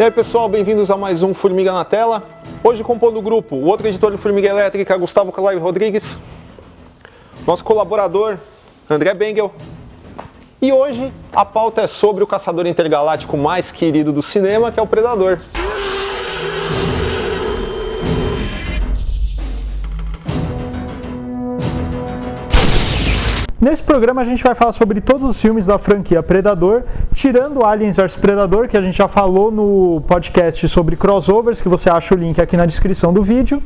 E aí pessoal, bem-vindos a mais um Formiga na Tela. Hoje compondo o grupo, o outro editor de Formiga Elétrica, Gustavo Calai Rodrigues, nosso colaborador, André Bengel. E hoje a pauta é sobre o caçador intergaláctico mais querido do cinema, que é o Predador. Nesse programa a gente vai falar sobre todos os filmes da franquia Predador, tirando Aliens vs Predador, que a gente já falou no podcast sobre crossovers, que você acha o link aqui na descrição do vídeo.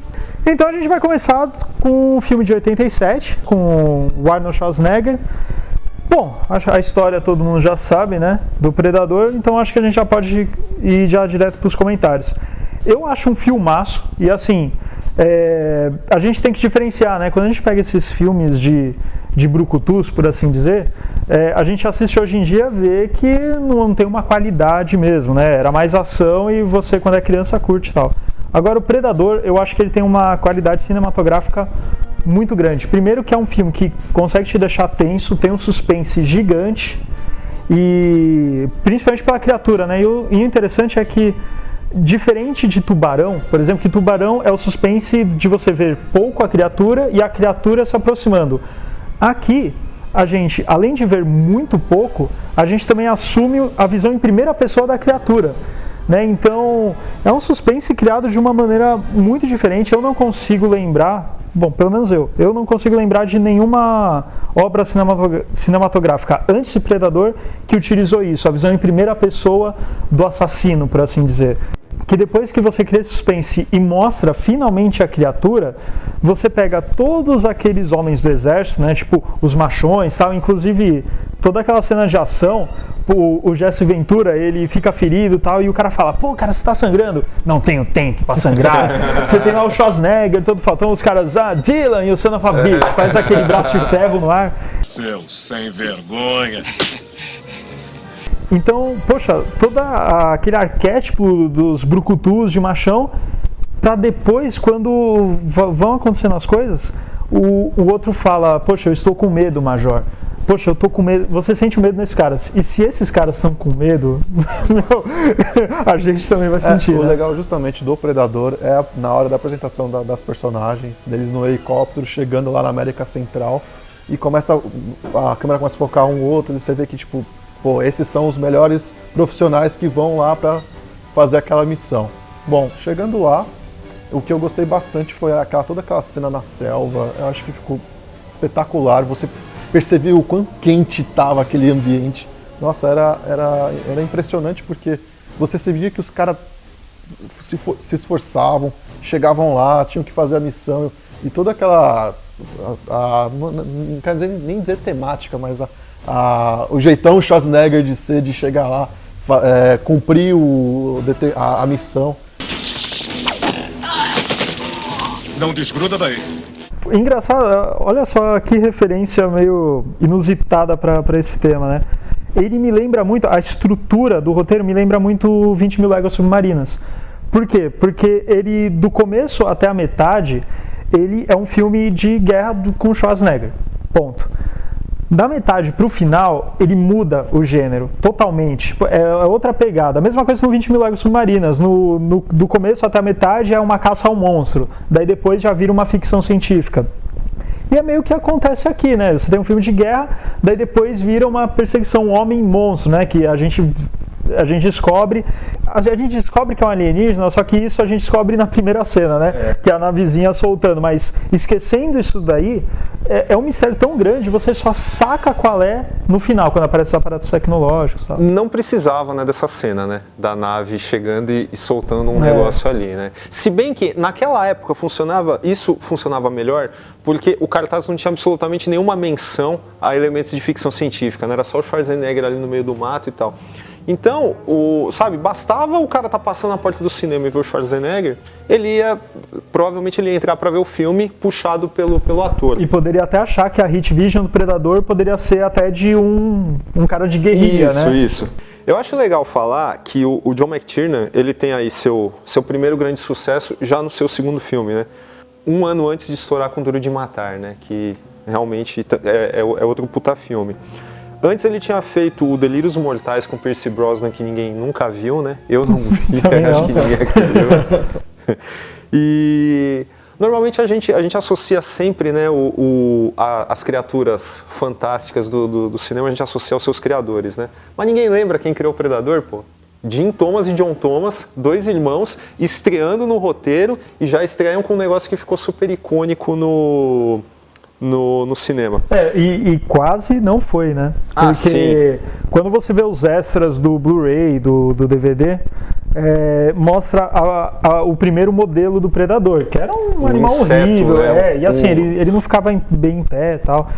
Então a gente vai começar com um filme de 87, com o Arnold Schwarzenegger. Bom, a história todo mundo já sabe, né, do Predador, então acho que a gente já pode ir já direto para os comentários. Eu acho um filmaço, e assim, a gente tem que diferenciar, né, quando a gente pega esses filmes de brucutus, por assim dizer, a gente assiste hoje em dia vê que não tem uma qualidade mesmo, né? Era mais ação e você, quando é criança, curte e tal. Agora, o Predador, eu acho que ele tem uma qualidade cinematográfica muito grande. Primeiro que é um filme que consegue te deixar tenso, tem um suspense gigante, e principalmente pela criatura, né? E o interessante é que, diferente de Tubarão, por exemplo, que Tubarão é o suspense de você ver pouco a criatura e a criatura se aproximando. Aqui, a gente, além de ver muito pouco, a gente também assume a visão em primeira pessoa da criatura, né? Então, é um suspense criado de uma maneira muito diferente. Eu não consigo lembrar, bom, pelo menos eu não consigo lembrar de nenhuma obra cinematográfica antes de Predador que utilizou isso, a visão em primeira pessoa do assassino, por assim dizer. Que depois que você cria esse suspense e mostra finalmente a criatura, você pega todos aqueles homens do exército, né, tipo os machões, tal, inclusive toda aquela cena de ação, o Jesse Ventura, ele fica ferido, tal, e o cara fala: pô, cara, você tá sangrando? Não tenho tempo pra sangrar. Você tem lá o Schwarzenegger, todo faltão, os caras, Dylan, e o Senna Fabi, faz aquele braço de ferro no ar. Seu sem vergonha. Então, poxa, todo aquele arquétipo dos brucutus de machão, pra depois, quando vão acontecendo as coisas, o outro fala: poxa, eu estou com medo, Major. Poxa, eu tô com medo. Você sente medo nesses caras. E se esses caras estão com medo, a gente também vai sentir. O né? legal justamente do Predador é na hora da apresentação das personagens, deles no helicóptero, chegando lá na América Central, e a câmera começa a focar um outro, e você vê que, tipo, pô, esses são os melhores profissionais que vão lá pra fazer aquela missão. Bom, chegando lá, o que eu gostei bastante foi toda aquela cena na selva. Eu acho que ficou espetacular. Você percebeu o quão quente estava aquele ambiente. Nossa, era impressionante, porque você via que os caras se esforçavam, chegavam lá, tinham que fazer a missão, e toda aquela, não quero nem dizer temática, mas o jeitão Schwarzenegger de chegar lá, cumprir a missão. Não desgruda daí. Engraçado, olha só que referência meio inusitada para esse tema, né? Ele me lembra muito, a estrutura do roteiro me lembra muito 20 Mil Léguas Submarinas. Por quê? Porque ele, do começo até a metade, ele é um filme de guerra com Schwarzenegger. Ponto. Da metade pro final, ele muda o gênero totalmente. É outra pegada. A mesma coisa no 20 Mil Léguas Submarinas. Do começo até a metade é uma caça ao monstro. Daí depois já vira uma ficção científica. E é meio que acontece aqui, né? Você tem um filme de guerra, daí depois vira uma perseguição homem-monstro, né? Que a gente descobre que é um alienígena, só que isso a gente descobre na primeira cena, né? Que é a navezinha soltando, mas esquecendo isso daí, é um mistério tão grande, você só saca qual é no final, quando aparecem os aparatos tecnológicos, sabe? Não precisava, né, dessa cena, né, da nave chegando e soltando um negócio ali, né? Se bem que naquela época isso funcionava melhor, porque o cartaz não tinha absolutamente nenhuma menção a elementos de ficção científica, né? Era só o Schwarzenegger ali no meio do mato e tal. Então, bastava o cara estar passando na porta do cinema e ver o Schwarzenegger, provavelmente ele ia entrar para ver o filme puxado pelo ator. E poderia até achar que a Hit Vision do Predador poderia ser até de um cara de guerrilha, né? Isso. Eu acho legal falar que o John McTiernan, ele tem aí seu primeiro grande sucesso já no seu segundo filme, né? Um ano antes de estourar com Duro de Matar, né? Que realmente é outro puta filme. Antes ele tinha feito o Delírios Mortais com Pierce Brosnan, que ninguém nunca viu, né? Eu não vi, acho que ninguém aqui viu. E normalmente a gente associa sempre, né, as criaturas fantásticas do cinema, a gente associa aos seus criadores, né? Mas ninguém lembra quem criou o Predador, pô? Jim Thomas e John Thomas, 2 irmãos, estreando no roteiro e já estreiam com um negócio que ficou super icônico no cinema. E quase não foi, né? Porque quando você vê os extras do Blu-ray, do DVD, mostra o primeiro modelo do Predador, que era um animal inseto, horrível, né? E assim, ele não ficava bem em pé e tal.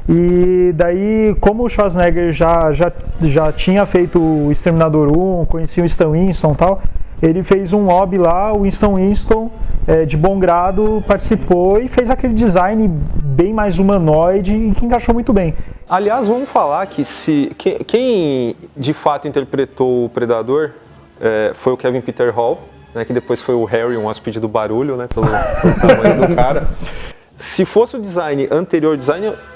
E daí, como o Schwarzenegger já tinha feito o Exterminador 1, conhecia o Stan Winston e tal, ele fez um hobby lá, o Winston Winston, de bom grado, participou e fez aquele design bem mais humanoide e que encaixou muito bem. Aliás, vamos falar que quem de fato interpretou o Predador foi o Kevin Peter Hall, né, que depois foi o Harry, um hóspede do barulho, né, pelo tamanho do cara. Se fosse o design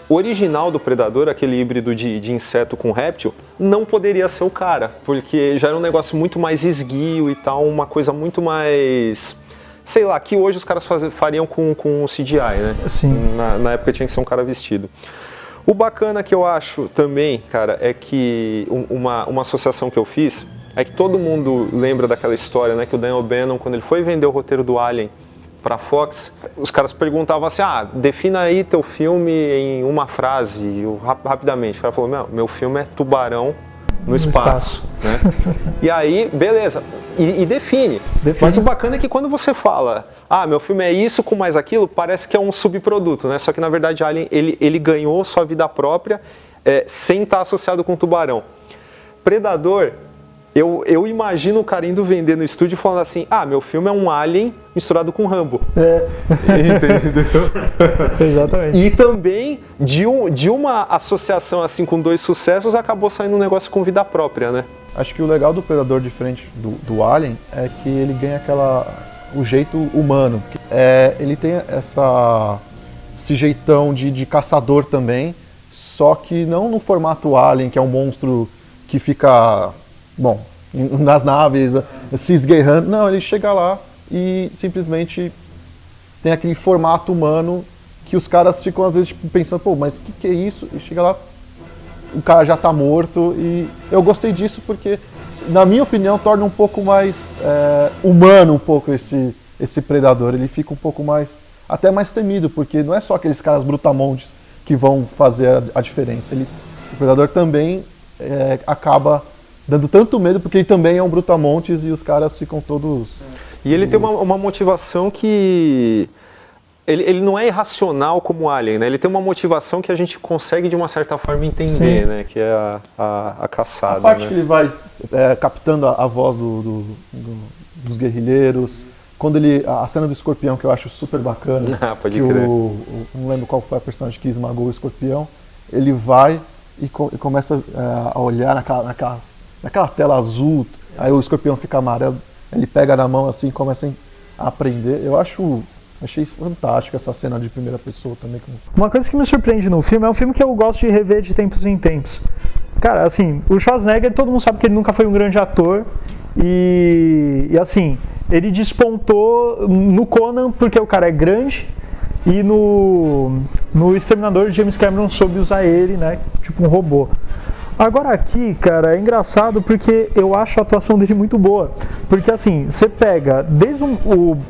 original do Predador, aquele híbrido de inseto com réptil, não poderia ser o cara, porque já era um negócio muito mais esguio e tal, uma coisa muito mais, sei lá, que hoje os caras fariam com CGI, né? Sim. Na época tinha que ser um cara vestido. O bacana que eu acho também, cara, é que uma associação que eu fiz é que todo mundo lembra daquela história, né, que o Dan O'Bannon, quando ele foi vender o roteiro do Alien para a Fox, os caras perguntavam assim, defina aí teu filme em uma frase, rapidamente. O cara falou, meu filme é tubarão no espaço. Né? E aí, beleza, e define. Mas o bacana é que quando você fala, meu filme é isso com mais aquilo, parece que é um subproduto, né? Só que na verdade Alien, ele ganhou sua vida própria sem estar associado com tubarão. Predador, eu imagino o cara indo vender no estúdio falando assim, meu filme é um Alien misturado com Rambo. Entendeu? Exatamente. E também, de uma associação assim com 2 sucessos, acabou saindo um negócio com vida própria, né? Acho que o legal do Predador, diferente do Alien, é que ele ganha o jeito humano. Ele tem esse jeitão de caçador também, só que não no formato Alien, que é um monstro que fica... Bom, nas naves, se esgueirando. Não, ele chega lá e simplesmente tem aquele formato humano que os caras ficam às vezes pensando, mas o que é isso? E chega lá, o cara já tá morto. E eu gostei disso porque, na minha opinião, torna um pouco mais humano um pouco esse predador. Ele fica um pouco até mais temido, porque não é só aqueles caras brutamontes que vão fazer a diferença. O predador também acaba dando tanto medo, porque ele também é um brutamontes e os caras ficam todos... E ele tem uma motivação que... Ele não é irracional como o Alien, né? Ele tem uma motivação que a gente consegue, de uma certa forma, entender, né? Que é a caçada. A parte, né, que ele vai captando a voz dos guerrilheiros. Quando a cena do escorpião, que eu acho super bacana. Pode que crer. Não lembro qual foi a personagem que esmagou o escorpião. Ele vai e começa a olhar naquela tela azul, aí o escorpião fica amarelo, ele pega na mão assim e começa a aprender. Achei fantástico essa cena de primeira pessoa também. Uma coisa que me surpreende no filme, é um filme que eu gosto de rever de tempos em tempos. Cara, assim, o Schwarzenegger, todo mundo sabe que ele nunca foi um grande ator e assim, ele despontou no Conan porque o cara é grande e no Exterminador, James Cameron soube usar ele, né, tipo um robô. Agora aqui, cara, é engraçado porque eu acho a atuação dele muito boa. Porque assim, você pega, desde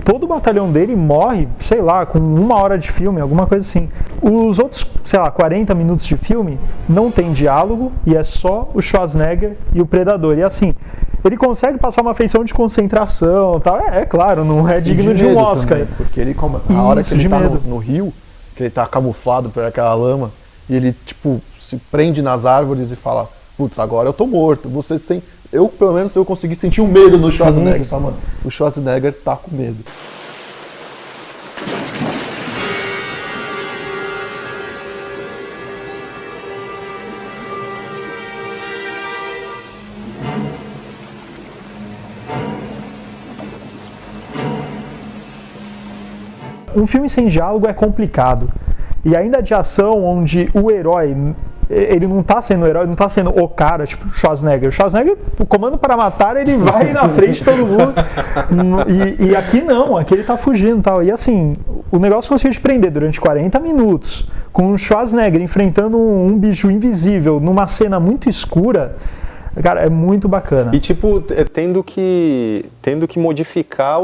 todo o batalhão dele morre, sei lá, com 1 hora de filme, alguma coisa assim. Os outros, sei lá, 40 minutos de filme, não tem diálogo e é só o Schwarzenegger e o Predador. E assim, ele consegue passar uma feição de concentração e tal. Claro, não é digno de um Oscar. Também, porque a hora que ele tá no rio, que ele tá camuflado por aquela lama, e ele, tipo, se prende nas árvores e fala, putz, agora eu tô morto. Vocês têm... pelo menos, eu consegui sentir um medo no Schwarzenegger. Só, mano, o Schwarzenegger tá com medo. Um filme sem diálogo é complicado. E ainda de ação, onde o herói ele não tá sendo herói, não tá sendo o cara, tipo Schwarzenegger. O Schwarzenegger, o comando para matar, ele vai na frente de todo mundo. E aqui não, aqui ele tá fugindo e tal. E assim, o negócio conseguiu te prender durante 40 minutos, com o Schwarzenegger enfrentando um bicho invisível numa cena muito escura. Cara, é muito bacana. E tipo, tendo que modificar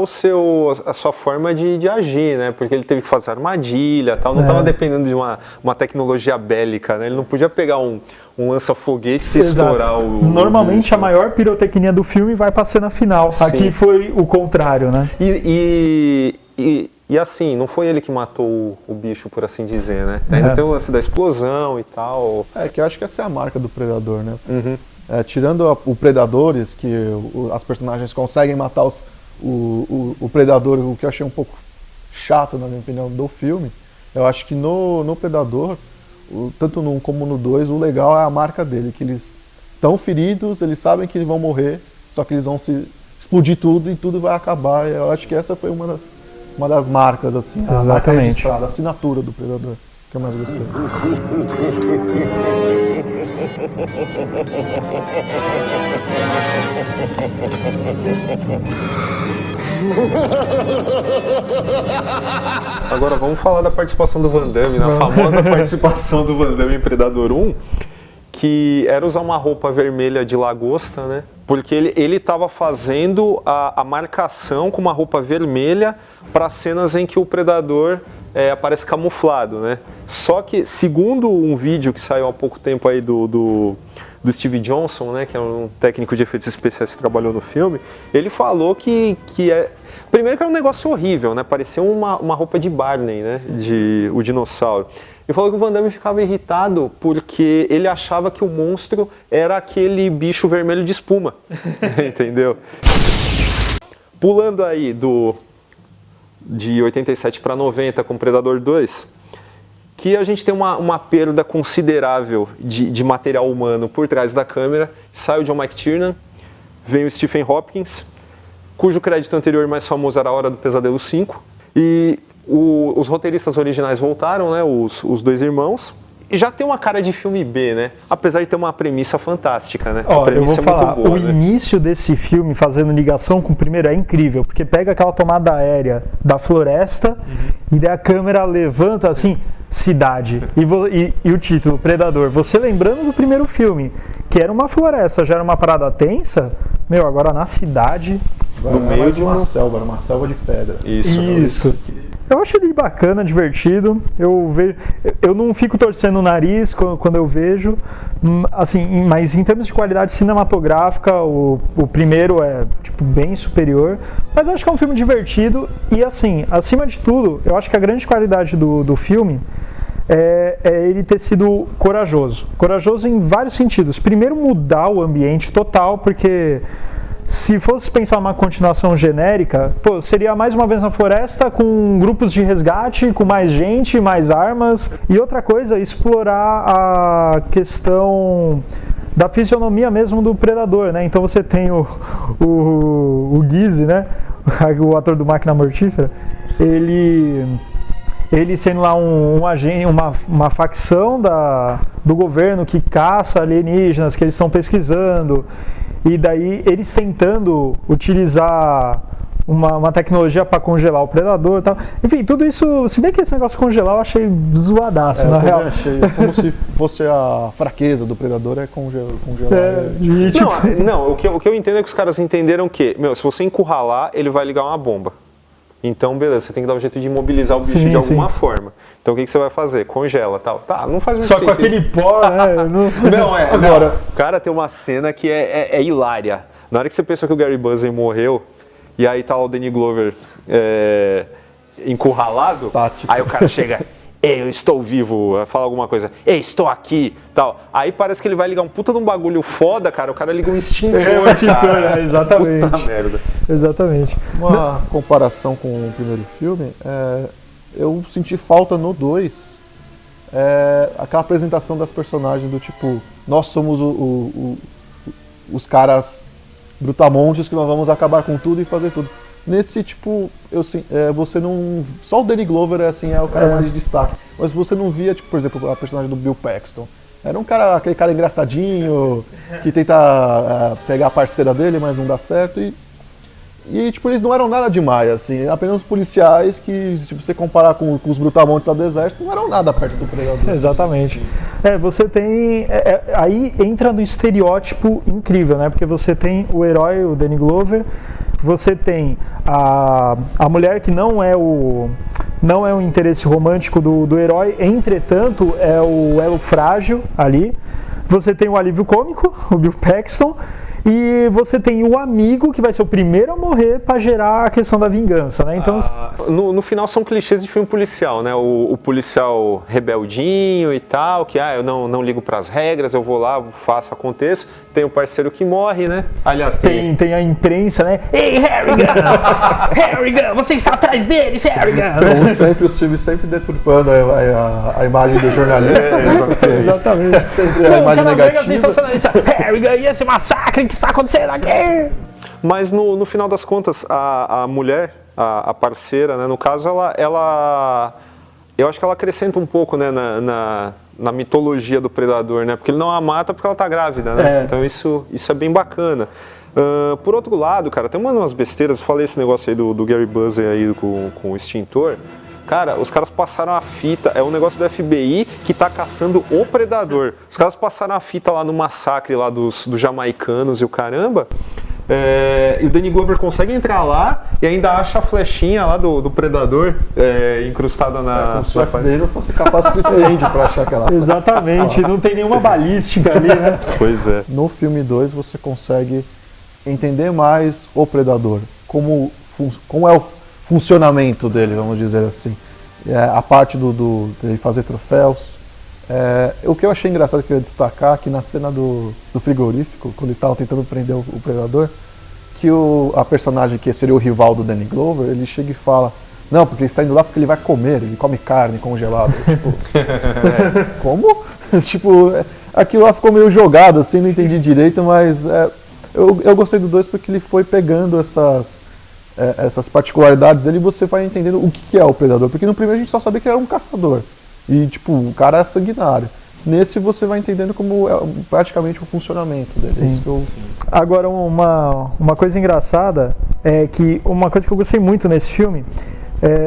a sua forma de agir, né? Porque ele teve que fazer armadilha e tal, não estava dependendo de uma tecnologia bélica, né? Ele não podia pegar um lança-foguete e se estourar o... Normalmente a maior pirotecnia do filme vai pra cena final. Sim. Aqui foi o contrário, né? E assim, não foi ele que matou o bicho, por assim dizer, né? Ainda tem o lance da explosão e tal. Que eu acho que essa é a marca do Predador, né? Uhum. Tirando o Predadores, que as personagens conseguem matar o Predador, o que eu achei um pouco chato, na minha opinião, do filme, eu acho que no Predador, tanto no 1 como no 2, o legal é a marca dele, que eles estão feridos, eles sabem que eles vão morrer, só que eles vão se explodir tudo e tudo vai acabar. Eu acho que essa foi uma das marcas, assim, a marca registrada, a assinatura do Predador, que eu mais gostei. Agora vamos falar da participação do Van Damme, na famosa participação do Van Damme em Predador 1, que era usar uma roupa vermelha de lagosta, né? Porque ele estava fazendo a marcação com uma roupa vermelha para cenas em que o Predador aparece camuflado, né? Só que, segundo um vídeo que saiu há pouco tempo aí do Steve Johnson, né, que é um técnico de efeitos especiais que trabalhou no filme, ele falou que primeiro que era um negócio horrível, né? Parecia uma roupa de Barney, né? O dinossauro. Ele falou que o Van Damme ficava irritado porque ele achava que o monstro era aquele bicho vermelho de espuma, entendeu? Pulando aí de 87 para 90 com Predador 2, que a gente tem uma perda considerável de material humano por trás da câmera. Sai o John McTiernan, vem o Stephen Hopkins, cujo crédito anterior mais famoso era A Hora do Pesadelo 5, e os roteiristas originais voltaram, né, os dois irmãos, e já tem uma cara de filme B, né? Apesar de ter uma premissa fantástica, né? A premissa eu vou falar, muito boa, o início desse filme, fazendo ligação com o primeiro, é incrível, porque pega aquela tomada aérea da floresta, e daí a câmera levanta assim, cidade, e o título, Predador. Você lembrando do primeiro filme, que era uma floresta, já era uma parada tensa, agora na cidade... No meio de uma selva de pedra. Isso. Eu acho ele bacana, divertido. Eu não fico torcendo o nariz quando eu vejo, assim, mas em termos de qualidade cinematográfica, o primeiro é bem superior. Mas acho que é um filme divertido e, assim, acima de tudo, eu acho que a grande qualidade do filme é ele ter sido corajoso. Corajoso em vários sentidos. Primeiro, mudar o ambiente total, porque se fosse pensar uma continuação genérica, seria mais uma vez na floresta com grupos de resgate, com mais gente, mais armas. E outra coisa, explorar a questão da fisionomia mesmo do Predador, né? Então você tem o Gizzy, né? O ator do Máquina Mortífera, ele sendo lá um agente, uma facção do governo que caça alienígenas, que eles estão pesquisando. E daí eles tentando utilizar uma tecnologia para congelar o Predador e tal. Enfim, tudo isso, se bem que esse negócio de congelar eu achei zoadaço, na real. Achei como se fosse a fraqueza do Predador congelar. Não, o que eu entendo é que os caras entenderam que, se você encurralar, ele vai ligar uma bomba. Então, beleza, você tem que dar um jeito de imobilizar o bicho de alguma forma. Então, o que você vai fazer? Congela, tal. Tá, não faz muito sentido. Só com aquele pó, né? Agora, cara, tem uma cena que é hilária. Na hora que você pensou que o Gary Busey morreu, e aí tá lá o Danny Glover encurralado, aí o cara chega... eu estou vivo, fala alguma coisa, estou aqui, tal. Aí parece que ele vai ligar um puta de um bagulho foda, cara, o cara liga um extintor, exatamente. Puta merda. Exatamente. Uma comparação com o primeiro filme, eu senti falta no 2, aquela apresentação das personagens do tipo, nós somos os caras brutamontes que nós vamos acabar com tudo e fazer tudo. Nesse, você não... Só o Danny Glover é o cara mais de destaque. Mas você não via, por exemplo, a personagem do Bill Paxton. Era aquele cara engraçadinho, que tenta pegar a parceira dele, mas não dá certo. E tipo, eles não eram nada demais, assim, apenas policiais que, se você comparar com os brutamontes lá do exército, não eram nada perto do Predador. Exatamente. Você tem... aí entra no estereótipo incrível, né? Porque você tem o herói, o Danny Glover, você tem a mulher que não é o interesse romântico do herói, entretanto, é o elo frágil ali. Você tem o alívio cômico, o Bill Paxton, e você tem o amigo que vai ser o primeiro a morrer para gerar a questão da vingança, né? Então, no final são clichês de filme policial, né? O policial rebeldinho e tal, que eu não ligo para as regras, eu vou lá, faço, aconteço. Tem o parceiro que morre, né? Aliás, tem a imprensa, né? Ei, Harrigan! Harrigan, você está atrás deles, Harrigan! Como sempre, os filmes sempre deturpando a imagem do jornalista, né? Exatamente. É sempre a imagem negativa. Harrigan, e esse massacre que está acontecendo aqui? Mas no final das contas, a mulher, a parceira, né, no caso, ela eu acho que ela acrescenta um pouco, né, na mitologia do predador, né? Porque ele não a mata porque ela tá grávida, né? Então isso é bem bacana. Por outro lado, cara, tem umas besteiras, eu falei esse negócio aí do Gary Buzzer aí com o extintor. Cara, os caras passaram a fita, é um negócio do FBI que tá caçando o predador. Os caras passaram a fita lá no massacre lá dos jamaicanos e o caramba. E o Danny Glover consegue entrar lá e ainda acha a flechinha lá do predador incrustada na... Como se o FBI não fosse capaz o suficiente pra achar aquela... Exatamente, não tem nenhuma balística ali, né? Pois é. No filme 2 você consegue entender mais o predador, como é o funcionamento dele, vamos dizer assim. A parte dele fazer troféus. O que eu achei engraçado que eu ia destacar, que na cena do frigorífico, quando eles estavam tentando prender o predador, que a personagem que seria o rival do Danny Glover, ele chega e fala: não, porque ele está indo lá porque ele vai comer, ele come carne congelada. Tipo, como? Tipo, aquilo lá ficou meio jogado, assim, não entendi direito, mas eu gostei do 2 porque ele foi pegando essas particularidades dele e você vai entendendo o que é o predador. Porque no primeiro a gente só sabia que era um caçador. E, tipo, o cara é sanguinário. Nesse você vai entendendo como é praticamente o funcionamento dele. Agora, uma coisa engraçada é que uma coisa que eu gostei muito nesse filme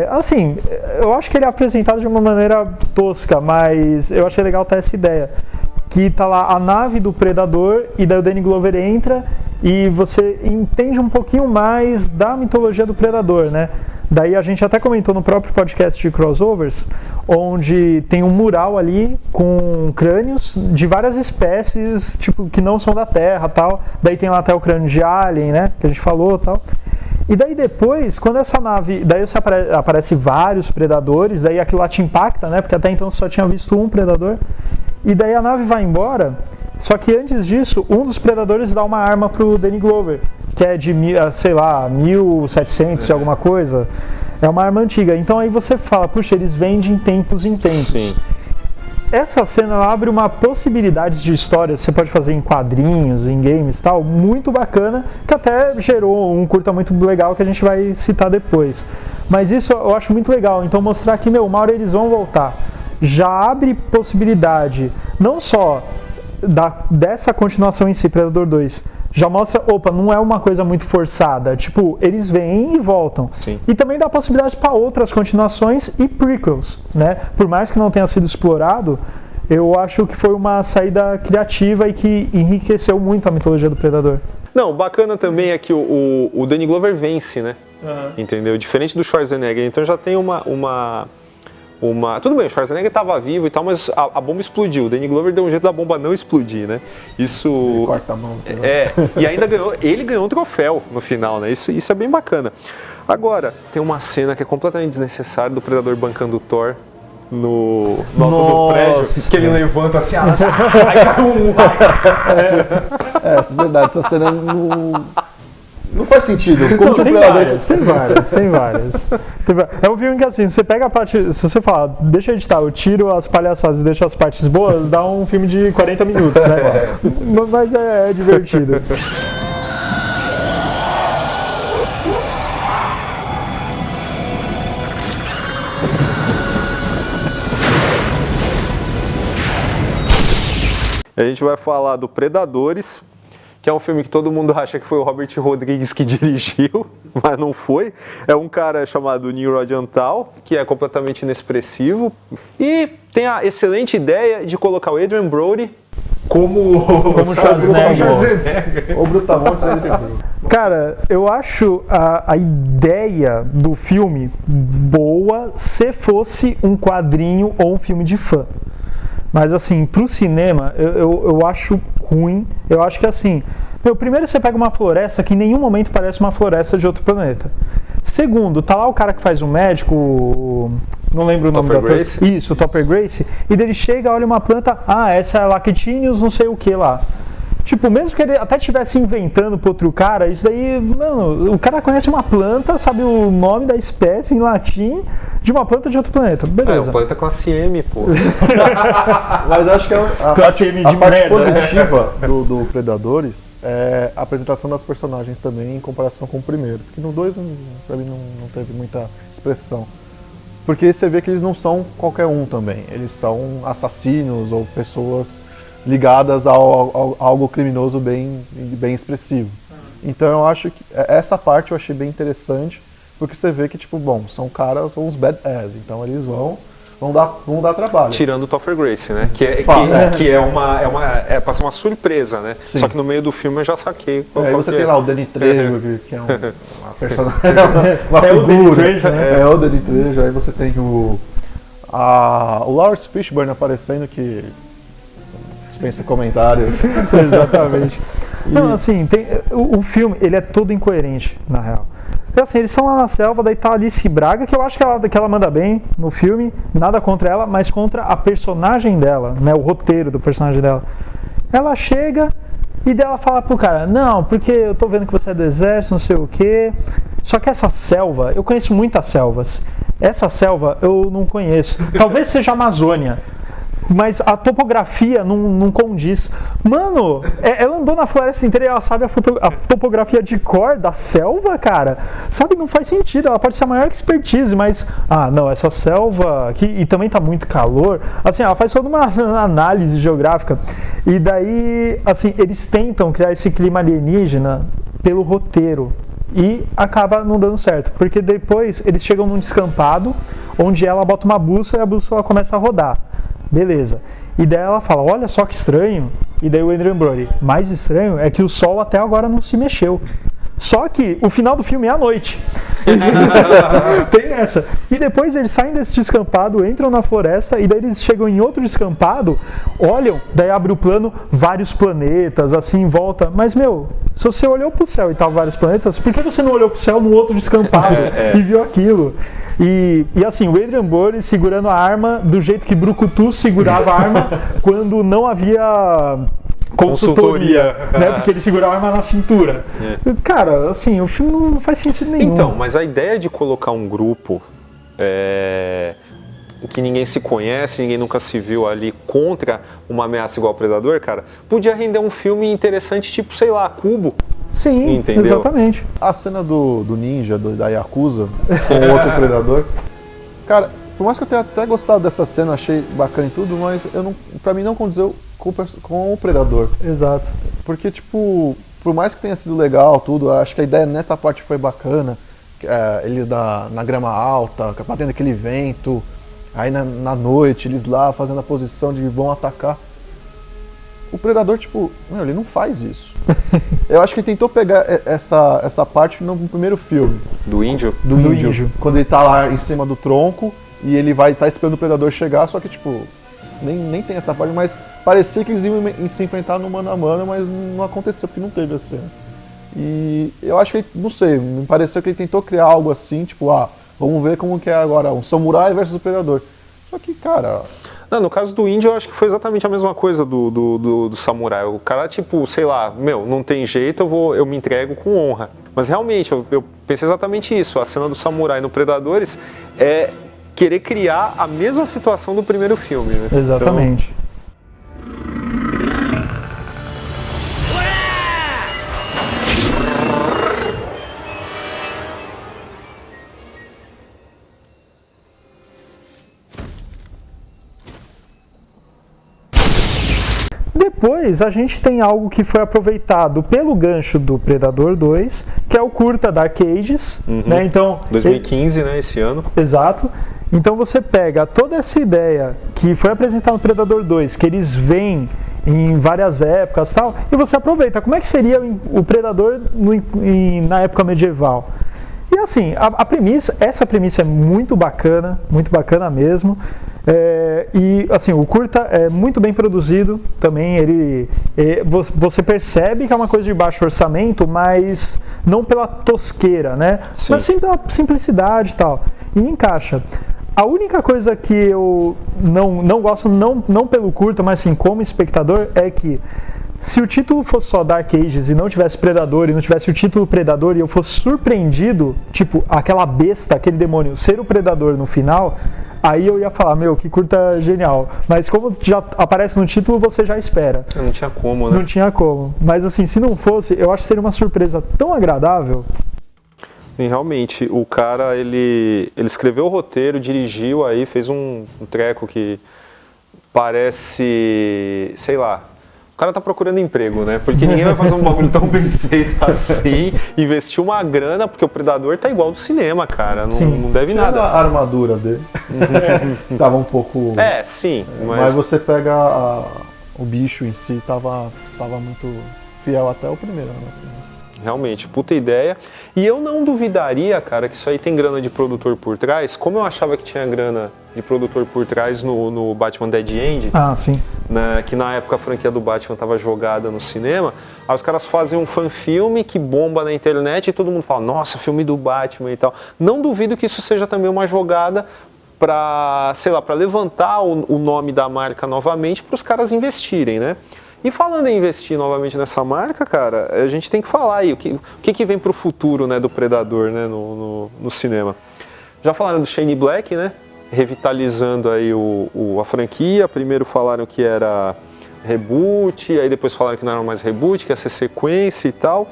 assim, eu acho que ele é apresentado de uma maneira tosca, mas eu achei legal ter essa ideia. Que tá lá a nave do predador e daí o Danny Glover entra e você entende um pouquinho mais da mitologia do predador, né? Daí a gente até comentou no próprio podcast de Crossovers, onde tem um mural ali com crânios de várias espécies, tipo, que não são da Terra, tal. Daí tem lá até o crânio de Alien, né, que a gente falou, tal. E daí depois, quando essa nave, daí você aparece vários predadores, daí aquilo lá te impacta, né, porque até então você só tinha visto um predador. E daí a nave vai embora, só que antes disso, um dos predadores dá uma arma pro Danny Glover, que é de, sei lá, 1700 e alguma coisa. É uma arma antiga. Então aí você fala, puxa, eles vêm de tempos em tempos. Sim. Essa cena ela abre uma possibilidade de história, você pode fazer em quadrinhos, em games e tal, muito bacana, que até gerou um curta muito legal que a gente vai citar depois. Mas isso eu acho muito legal, então mostrar que, uma hora eles vão voltar. Já abre possibilidade, não só dessa continuação em si, Predador 2, já mostra, não é uma coisa muito forçada, tipo, eles vêm e voltam. Sim. E também dá possibilidade para outras continuações e prequels, né? Por mais que não tenha sido explorado, eu acho que foi uma saída criativa e que enriqueceu muito a mitologia do Predador. Não, bacana também é que o Danny Glover vence, né? Entendeu? Diferente do Schwarzenegger, então já tem uma... Tudo bem, o Schwarzenegger estava vivo e tal, mas a bomba explodiu. O Danny Glover deu um jeito da bomba não explodir, né? Isso... Corta a mão. E ainda ele ganhou um troféu no final, né? Isso é bem bacana. Agora, tem uma cena que é completamente desnecessária do Predador bancando o Thor no alto do prédio, que ele levanta assim, aí cai um... É verdade, essa cena não faz sentido. Como tem várias. É um filme que assim, você pega a parte, se você falar, deixa eu editar, eu tiro as palhaçadas e deixo as partes boas, dá um filme de 40 minutos, né? Mas é divertido. A gente vai falar do Predadores, que é um filme que todo mundo acha que foi o Robert Rodrigues que dirigiu, mas não foi. É um cara chamado Neil Rodental, que é completamente inexpressivo. E tem a excelente ideia de colocar o Adrien Brody como Schwarzenegger. O Brutamontes é Adrien Brody. Cara, eu acho a ideia do filme boa se fosse um quadrinho ou um filme de fã. Mas assim, pro cinema, eu acho ruim. Eu acho que assim, primeiro você pega uma floresta que em nenhum momento parece uma floresta de outro planeta. Segundo, tá lá o cara que faz o médico, não lembro o nome do ator. Grace? Isso, o Topper Grace. E dele chega, olha uma planta, essa é a Lactinius, não sei o que lá. Tipo, mesmo que ele até estivesse inventando pro outro cara, isso daí, mano, o cara conhece uma planta, sabe o nome da espécie em latim de uma planta de outro planeta. Beleza. o planeta classe M, pô. Mas acho que a Classe M de parte merda, né? positiva do Predadores é a apresentação das personagens também em comparação com o primeiro. Porque no 2, pra mim, não teve muita expressão. Porque você vê que eles não são qualquer um também. Eles são assassinos ou pessoas ligadas a algo criminoso bem expressivo. Então eu acho que essa parte eu achei bem interessante, porque você vê que, tipo, bom, são caras, são uns badass, então eles vão dar trabalho. Tirando o Topher Grace, né? Que é pra ser uma surpresa, né? Sim. Só que no meio do filme eu já saquei. Aí você tem lá o Danny Trejo, que é uma personagem, uma É o Danny figura. Trejo, né? É o Danny Trejo, aí você tem o Lawrence Fishburne aparecendo, que dispensa comentários. Exatamente. Não, assim, o filme, ele é todo incoerente, na real. Então, assim, eles estão lá na selva, daí tá a Alice Braga, que eu acho que ela manda bem no filme, nada contra ela, mas contra a personagem dela, né, o roteiro do personagem dela. Ela chega e daí ela fala pro cara, não, porque eu tô vendo que você é do exército, não sei o quê. Só que essa selva, eu conheço muitas selvas. Essa selva eu não conheço. Talvez seja a Amazônia. Mas a topografia não condiz. Mano, ela andou na floresta inteira e ela sabe a topografia de cor da selva, cara. Sabe, não faz sentido. Ela pode ser a maior expertise, mas... não, essa selva aqui... E também tá muito calor. Assim, ela faz toda uma análise geográfica. E daí, assim, eles tentam criar esse clima alienígena pelo roteiro. E acaba não dando certo. Porque depois eles chegam num descampado, onde ela bota uma bússola e a bússola começa a rodar. Beleza. E daí ela fala, olha só que estranho. E daí o Adrien Brody, mais estranho é que o sol até agora não se mexeu. Só que o final do filme é à noite. Tem essa. E depois eles saem desse descampado, entram na floresta, e daí eles chegam em outro descampado, olham, daí abre o plano, vários planetas, assim, em volta. Mas, meu, se você olhou pro céu e tava vários planetas, por que você não olhou pro céu no outro descampado e viu aquilo? E assim, o Adrien Brody segurando a arma do jeito que Brucutu segurava a arma quando não havia consultoria, né? Porque ele segurava a arma na cintura. Cara, assim, o filme não faz sentido nenhum. Então, mas a ideia de colocar um grupo que ninguém se conhece, ninguém nunca se viu ali contra uma ameaça igual ao Predador, cara, podia render um filme interessante, tipo, sei lá, Cubo. Sim, entendeu? Exatamente. A cena do ninja, da Yakuza, com outro predador. Cara, por mais que eu tenha até gostado dessa cena, achei bacana e tudo, mas pra mim não condizeu com o predador. Exato. Porque, tipo, por mais que tenha sido legal tudo, acho que a ideia nessa parte foi bacana. Eles na grama alta, batendo aquele vento, aí na noite, eles lá fazendo a posição de vão atacar. O Predador, tipo, ele não faz isso. Eu acho que ele tentou pegar essa parte no primeiro filme. Do índio? Do índio. Quando ele tá lá em cima do tronco e ele vai estar esperando o Predador chegar, só que, tipo, nem tem essa parte, mas parecia que eles iam se enfrentar no mano a mano, mas não aconteceu, porque não teve a cena. E eu acho que, não sei, me pareceu que ele tentou criar algo assim, tipo, vamos ver como que é agora, um samurai versus o Predador. Só que, cara... Não, no caso do índio, eu acho que foi exatamente a mesma coisa do samurai. O cara, tipo, sei lá, não tem jeito, eu me entrego com honra. Mas realmente, eu pensei exatamente isso. A cena do samurai no Predadores é querer criar a mesma situação do primeiro filme, né? Exatamente. depois a gente tem algo que foi aproveitado pelo gancho do Predador 2, que é o curta Dark Ages, né? Então, 2015, né, esse ano. exato. Então você pega toda essa ideia que foi apresentada no Predador 2, que eles vêm em várias épocas e tal, e você aproveita. Como é que seria o Predador na época medieval? E assim, essa premissa é muito bacana mesmo. E assim, o curta é muito bem produzido também. Você percebe que é uma coisa de baixo orçamento, mas não pela tosqueira, né? Sim. Mas sim pela simplicidade e tal. E encaixa. A única coisa que eu não gosto, não pelo curta, mas sim como espectador, é que se o título fosse só Dark Ages e não tivesse Predador, e não tivesse o título Predador, e eu fosse surpreendido, tipo, aquela besta, aquele demônio, ser o Predador no final, aí eu ia falar, meu, que curta genial. Mas como já aparece no título, você já espera. Não tinha como, né? Não tinha como. Mas assim, se não fosse, eu acho que seria uma surpresa tão agradável. E realmente, o cara, ele escreveu o roteiro, dirigiu aí, fez um treco que parece, sei lá, o cara tá procurando emprego, né? Porque ninguém vai fazer um bagulho tão bem feito assim, investir uma grana, porque o Predador tá igual do cinema, cara, não deve nada. A armadura dele tava um pouco... sim. Mas você pega o bicho em si, tava muito fiel até o primeiro, né? Realmente, puta ideia. E eu não duvidaria, cara, que isso aí tem grana de produtor por trás. Como eu achava que tinha grana de produtor por trás no Batman Dead End, Sim. né, que na época a franquia do Batman estava jogada no cinema, aí os caras fazem um fanfilme que bomba na internet e todo mundo fala, nossa, filme do Batman e tal. Não duvido que isso seja também uma jogada para, sei lá, para levantar o nome da marca novamente para os caras investirem, né? E falando em investir novamente nessa marca, cara, a gente tem que falar aí o que vem pro futuro, né, do Predador, né, no cinema. Já falaram do Shane Black, né, revitalizando aí a franquia. Primeiro falaram que era reboot, aí depois falaram que não era mais reboot, que ia ser sequência e tal.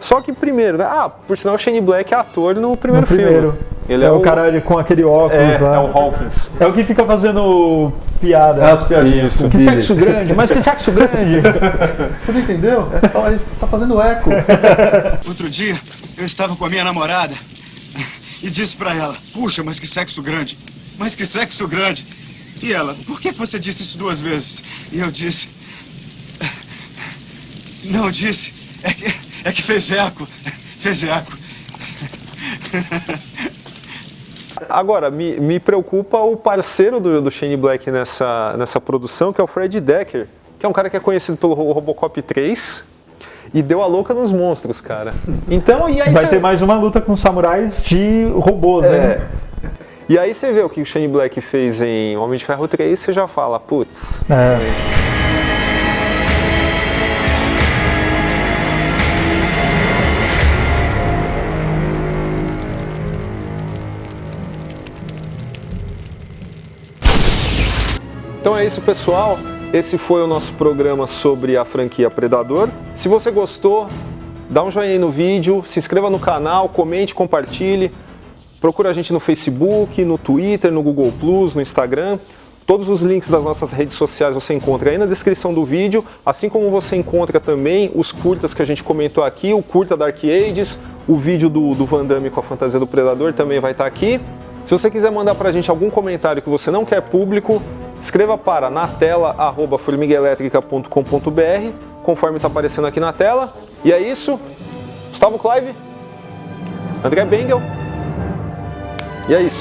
Só que primeiro, né, por sinal o Shane Black é ator no primeiro filme. Ele é o cara com aquele óculos lá. É o Hawkins. É o que fica fazendo piada. As piadinhas. Que sexo grande, mas que sexo grande. Você não entendeu? A gente tá fazendo eco. Outro dia, eu estava com a minha namorada e disse pra ela, puxa, mas que sexo grande. Mas que sexo grande. E ela, por que você disse isso 2 vezes? E eu disse... Não, eu disse. É que fez eco. Fez eco. Agora, me preocupa o parceiro do Shane Black nessa produção, que é o Fred Dekker, que é um cara que é conhecido pelo Robocop 3 e deu a louca nos monstros, cara. Então, e aí vai ter mais uma luta com samurais de robôs, né? E aí você vê o que o Shane Black fez em Homem de Ferro 3, você já fala, putz. Então é isso, pessoal. Esse foi o nosso programa sobre a franquia Predador. Se você gostou, dá um joinha aí no vídeo, se inscreva no canal, comente, compartilhe. Procura a gente no Facebook, no Twitter, no Google+, no Instagram. Todos os links das nossas redes sociais você encontra aí na descrição do vídeo, assim como você encontra também os curtas que a gente comentou aqui, o curta Dark Ages, o vídeo do Van Damme com a fantasia do Predador também vai estar aqui. Se você quiser mandar pra gente algum comentário que você não quer público, escreva para natela@formiguaelétrica.com.br, conforme está aparecendo aqui na tela. E é isso. Gustavo Clive, André Bengel. E é isso.